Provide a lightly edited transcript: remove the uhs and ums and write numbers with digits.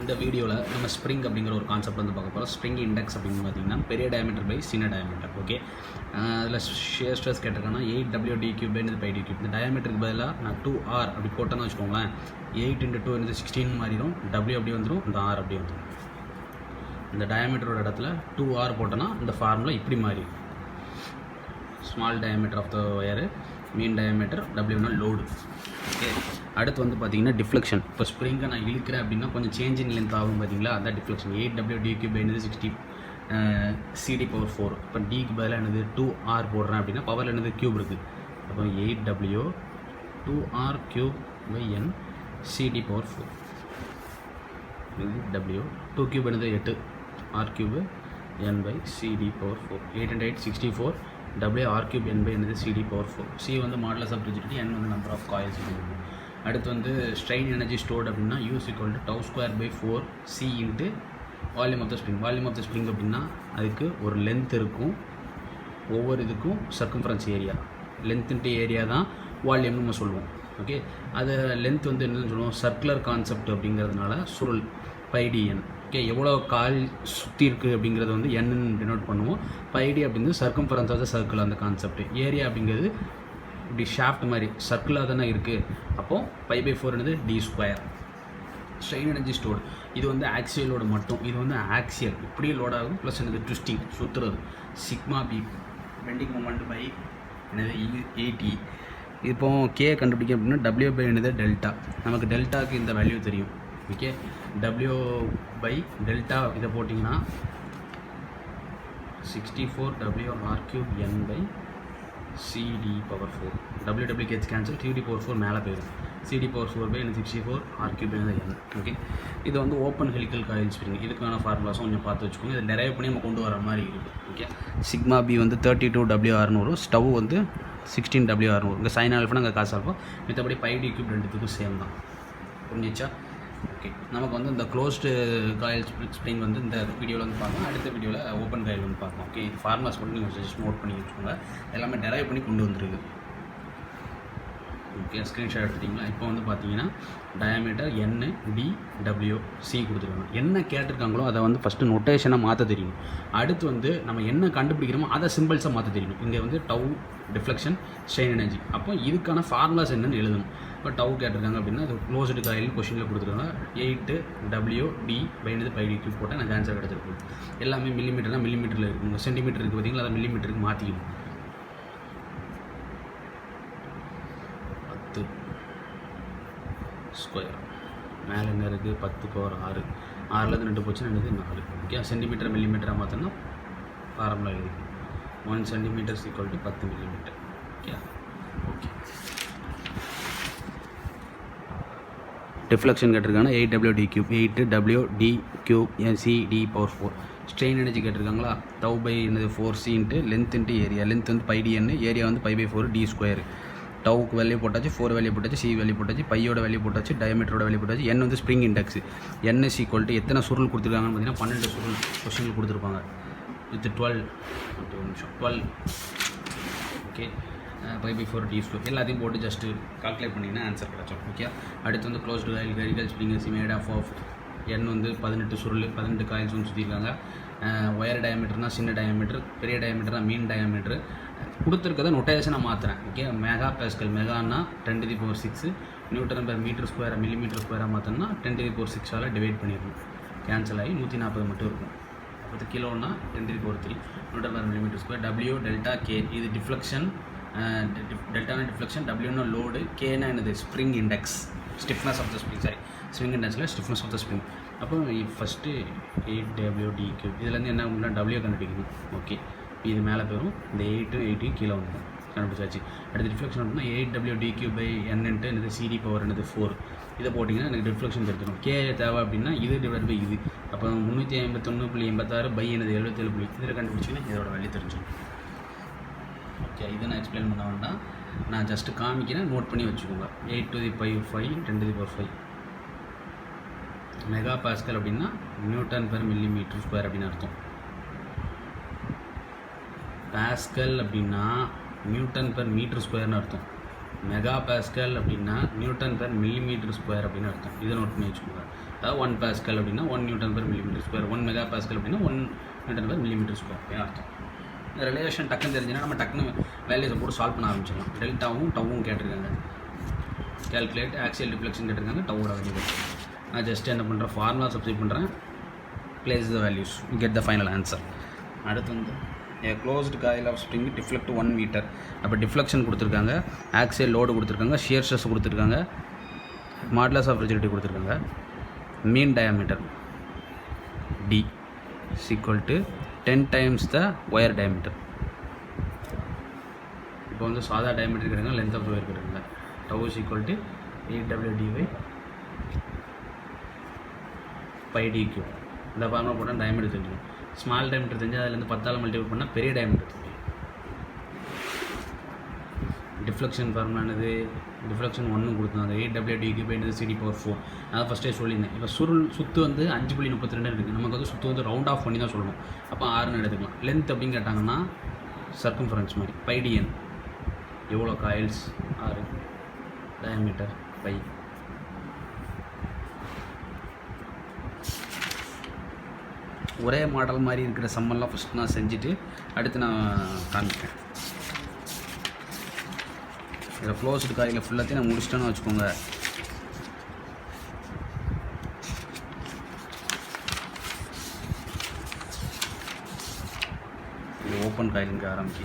இந்த வீடியோவில் நம்ம ஸ்ப்ரிங் அப்படிங்கிற ஒரு கான்செப்ட் வந்து பார்க்க போகிறோம். ஸ்ப்ரிங் இண்டெக்ஸ் அப்படின்னு பார்த்தீங்கன்னா பெரிய டயமீட்டர் பை சின்ன டயமீட்டர். ஓகே, அதில் ஷியர் ஸ்ட்ரெஸ் கேட்டிருக்காங்கன்னா 8W d³ பை d³ இந்த டயமீட்டருக்கு பதிலாக நான் 2R அப்படி போட்டேன்னு வச்சுக்கோங்களேன். 8 × 2 என்னது 16 மாறிடும். W அப்படி வந்துடும், இந்த R அப்படி வந்துடும். இந்த டயமீட்டரோட இடத்துல 2R போட்டோன்னா இந்த ஃபார்முலா இப்படி மாறி small diameter of the wire, mean diameter, டபிள்யூனா லோடு. ஓகே, அடுத்து வந்து பார்த்தீங்கன்னா டிஃப்ளெக்ஷன். இப்போ ஸ்ப்ரிங்கை நான் இழுக்கிறேன் அப்படின்னா கொஞ்சம் சேஞ்ச் இன் லென்த் ஆகும் பார்த்தீங்களா, அதான் டிஃப்ளெக்ஷன். 8W d³ என்னது 60 CD⁴. இப்போ டிக்கு பதிலாக என்னது 2R போடுறேன் அப்படின்னா பவரில் என்னது க்யூப் இருக்குது. அப்போ 8W 2R³ n CD⁴. இது W 2³ என்னது 8 R³ n by CD⁴. 8 × 8 64 WR³ n by என்னது CD⁴. C வந்து மாடுலஸ் ஆஃப் ரிஜிடிட்டி, n வந்து நம்பர் ஆஃப் காயில்ஸ். அடுத்து வந்து ஸ்ட்ரெயின் எனர்ஜி ஸ்டோர்ட் அப்படின்னா U = τ² / 4C × volume of the spring. Volume of the spring அப்படின்னா அதுக்கு ஒரு லென்த் இருக்கும், ஒவ்வொரு இதுக்கும் circumference area. Length into area தான் வால்யூம்னு நம்ம சொல்லுவோம். ஓகே, அது லென்த் வந்து என்னன்னு சொல்லுவோம், சர்க்குலர் கான்செப்ட் அப்படிங்கிறதுனால சுருள் πdn. ஓகே, எவ்வளோ கால் சுற்றி இருக்குது அப்படிங்கிறது வந்து என்னன்னு டினோட் பண்ணுவோம். πd அப்படிங்கிறது சர்க்கம்ஃபரன்ஸ் ஆஃப் த சர்க்கிள், அந்த கான்செப்ட். ஏரியா அப்படிங்கிறது இப்படி ஷாஃப்ட் மாதிரி சர்க்கிளாக தானே இருக்குது. அப்போது π/4 என்னது d². ஸ்ட்ரெயின் எனர்ஜி ஸ்டோர்டு இது வந்து ஆக்சியல் லோடு மட்டும். இது வந்து ஆக்சியல் இப்படியே லோட் ஆகும், ப்ளஸ் என்னது ட்விஸ்டிங் சுற்றுறது. σb பெண்டிங் மொமெண்ட் பை என்னது AT. இப்போ கே கண்டுபிடிக்க அப்படின்னா W/ என்னது டெல்டா. நமக்கு டெல்டாவுக்கு இந்த வேல்யூ தெரியும். ஓகே, W/டெல்டா இதை போட்டிங்கன்னா 64 WR³ n by CD⁴. WW gets cancel, CD⁴ மேலே போயிடும். CD⁴ by 64 R³ n. Okay, இது வந்து ஓப்பன் ஹெலிக்கல் காயில் ஸ்ப்ரிங். இதுக்கான ஃபார்முலாஸும் கொஞ்சம் பார்த்து வச்சுக்கோங்க. இது டெரைவ் பண்ணி நம்ம கொண்டு வர மாதிரி இருக்குது. ஓகே, σb வந்து 32WR வரும், ஸ்டவ் வந்து 16WR வரும். இங்கே சைன் ஆல்ஃபா, அங்கே காசு ஆல்ஃபா, மற்றபடி πd³ ரெண்டுத்துக்கும் சேம் தான். புரிஞ்சிச்சா? ஓகே, நமக்கு வந்து இந்த க்ளோஸ்டு காயில் ஸ்ப்ரிங் வந்து இந்த வீடியோவில் வந்து பார்க்கலாம். அடுத்த வீடியோவில் ஓப்பன் காயில் வந்து பார்க்கலாம். ஓகே, இது ஃபார்முலாஸ் மட்டும் நீங்கள் ஜஸ்ட் நோட் பண்ணி வச்சுக்கோங்க. எல்லாமே டெரைவ் பண்ணி கொண்டு வந்துருக்கு. ஓகே, ஸ்க்ரீன்ஷாட் எடுத்துட்டிங்களா? இப்போ வந்து பார்த்தீங்கன்னா diameter n d w c கொடுத்துருக்காங்க. என்ன கேட்டிருக்காங்களோ அதை வந்து ஃபஸ்ட்டு நொட்டேஷனாக மாற்ற தெரியும். அடுத்து வந்து நம்ம என்ன கண்டுபிடிக்கிறோமோ அதை சிம்பிள்ஸாக மாற்ற தெரியும். இங்கே வந்து டவு டிஃப்ளெக்ஷன், ஸ்ட்ரெயின் எனர்ஜி. அப்போ இதுக்கான ஃபார்முலாஸ் என்னென்னு எழுதணும். இப்போ டவு கேட்டிருக்காங்க அப்படின்னா அது க்ளோஸ்டு காயில் கொஷினில் கொடுத்துருக்காங்க. 8W d என்னது πd³ போட்டால் எனக்கு ஆன்சர் கிடச்சிருக்கு. எல்லாமே மில்லிமீட்டர்னால் மில்லிமீட்டரில் இருக்குங்க. சென்டிமீட்டர் இருக்குது பார்த்தீங்களா, அதை மில்லிமீட்டருக்கு மாற்றிக்கணும். 10² மேலே என்ன இருக்குது 10⁻6. 6லேருந்து 2 போச்சுன்னா என்னது 4. ஓகே, சென்டிமீட்டர் மில்லிமீட்டராக மாற்றினா ஃபார்முலா எழுதிக்கணும். 1 cm = 10 mm. Okay, okay. Deflection கேட்டிருக்காங்கன்னா 8W d³, 8W d³ CD⁴. Strain energy கேட்டிருக்காங்களா, τ/ என்னது 4C × லென்த் × ஏரியா. லென்த் வந்து πdn, ஏரியா வந்து π/4 d². டவுக்கு வேல்யூ போட்டாச்சு, 4 வேல்யூ போட்டாச்சு, C வேல்யூ போட்டாச்சு, பையோட வேல்யூ போட்டாச்சு, டயமீட்டரோட வேல்யூ போட்டாச்சு. n வந்து ஸ்ப்ரிங் இண்டெக்ஸ். n = எத்தனை சுருள் கொடுத்துருக்காங்கன்னு பார்த்தீங்கன்னா 12 சுருள் கொஸ்டின் கொடுத்துருப்பாங்க. With 12 okay, π/4 d². எல்லாத்தையும் போட்டு ஜஸ்ட்டு கால்குலேட் பண்ணிங்கன்னா ஆன்சர் கிடச்சோம். ஓகே, அடுத்து வந்து closed coil helical spring is made of n வந்து 18 சுருள், 18 காயில்ஸ் வந்து சுற்றிருக்காங்க. ஒயர் டயமீட்டர்னால் சின்ன டயமீட்டர், பெரிய டயமீட்டர்னால் மீன் டயமீட்டர். கொடுத்துருக்கதை நொட்டேஷனாக மாற்றுறேன். ஓகே, மெகா பாஸ்கல், மெகான்னா 10⁶, Nm/m², மில்லிமீட்டர்² மாற்றினா 10⁶ டிவைட் பண்ணிடணும். கேன்சல் ஆகி 140 மட்டும் இருக்கும். அப்போ கிலோன்னா 10⁻³ Nm/mm². W டெல்டா K இது டிஃப்ளெக்ஷன், டெல்டானா டிஃப்ளெக்ஷன், Wனா லோடு, Kனா என்னது spring index, stiffness of the spring. Sorry, spring இண்டெக்ஸில் ஸ்டிஃப்னஸ் ஆஃப் த ஸ்ப்ரிங். அப்போ ஃபஸ்ட்டு 8W d³, இதுலேருந்து என்ன பண்ணால் W கண்டுபிடிக்கணும். ஓகே, இது மேலே போயிடும், இந்த 8 கீழே வந்துடும். கண்டுபிடிச்சாச்சு. அடுத்து டிஃப்ளெக்ஷன் அப்படின்னா 8W d³ n × என்னது CD⁴ என்னது 4. இதை போட்டிங்கன்னா எனக்கு டிஃப்ளெக்ஷன் தெரிஞ்சிடும். K தேவை அப்படின்னா இது டிவைட் பை இது. அப்போ 351.86 என்னது 77. இதில் கண்டுபிடிச்சிங்கன்னா இதோட வேல்யூ தெரிஞ்சிடும். ஓகே, இதை நான் எக்ஸ்பிளைன் பண்ண வேண்டாம், நான் ஜஸ்ட்டு காமிக்கிறேன், நோட் பண்ணி வச்சுக்கோங்க. 8⁵ 10⁵. மெகா பாஸ்கல் அப்படின்னா Nm/mm² அப்படின்னு அர்த்தம். பாஸ்கல் அப்படின்னா Nm/m² அர்த்தம். மெகா பாஸ்கல் அப்படின்னா Nm/mm² அப்படின்னு அர்த்தம். இதை நோட் பண்ணி வச்சுக்கோங்க. அதாவது 1 பாஸ்கல் அப்படின்னா 1 Newton per millimetre square, 1 mega pascal அப்படின்னா 1 நியூட்டன் பெர் மில்லிமீட்டர் ஸ்கொயர் அப்படின்னு அர்த்தம். இந்த ரிலேஷன் டக்குன்னு தெரிஞ்சுன்னா நம்ம டக்குன்னு வேல்யூஸை போட்டு சால்வ் பண்ண ஆரம்பிச்சிடலாம். டெல்டாவும் டவ்வும் கேட்டிருக்காங்க, கேல்குலேட் ஆக்சியல் டிஃப்ளெக்ஷன் கேட்டிருக்காங்க, டவ்வோட வேல்யூ கேட்டிருக்காங்க. நான் ஜஸ்ட் என்ன பண்ணுறேன், ஃபார்முலா சப்ஸ்டிட் பண்ணுறேன், place the values, you get the final answer. அடுத்து வந்து a closed coil of spring deflect 1 meter. அப்போ டிஃப்ளெக்ஷன் கொடுத்துருக்காங்க, ஆக்சியல் லோடு கொடுத்துருக்காங்க, ஷியர் ஸ்ட்ரெஸ் கொடுத்துருக்காங்க, மாடுலஸ் ஆஃப் ரிஜிடிட்டி கொடுத்துருக்காங்க. மீன் diameter d is equal to 10 times the wire diameter. இப்போ வந்து சாதா டயாமீட்டர் கிடைக்காங்க, லென்த் ஆஃப் ஒயர் கிடைக்காங்க. tau is equal to 8w dy pi d cube. இந்த ஃபார்முலா போட்டால் டயமீட்டர் தெரிஞ்சிடும். ஸ்மால் டயமீட்டர் தெரிஞ்சு அதுலேருந்து 10ஆல் மல்டிபிள் பண்ணால் பெரிய டயமீட்டர் தெரியும். டிஃப்ளெக்ஷன் ஃபார்முலானது டிஃப்ளெக்ஷன் 1 கொடுத்தாங்க, 8w cube என்னது CD/4. அதான் ஃபஸ்ட்டே சொல்லியிருந்தேன். இப்போ சுற்று வந்து 5.32 இருக்குது. நமக்கு வந்து சுற்று வந்து ரவுண்ட் ஆஃப் பண்ணி தான் சொல்லணும். அப்போ 6ன்னு எடுத்துக்கலாம். லென்த் அப்படின்னு கேட்டாங்கன்னா சர்க்கம்ஃபரன்ஸ் மாதிரி πdn, எவ்வளோ காயில்ஸ் 6, டயமீட்டர் பை. ஒரே மாடல் மாதிரி இருக்கிற சம்மெல்லாம் ஃபஸ்ட் நான் செஞ்சுட்டு அடுத்து நான் காமிக்கிறேன். இதில் க்ளோஸ்டு காயில் ஃபுல்லாத்தையும் நான் முடிச்சிட்டேன்னு வச்சுக்கோங்க. இது ஓப்பன் காயிலுங்க ஆரம்பிச்சு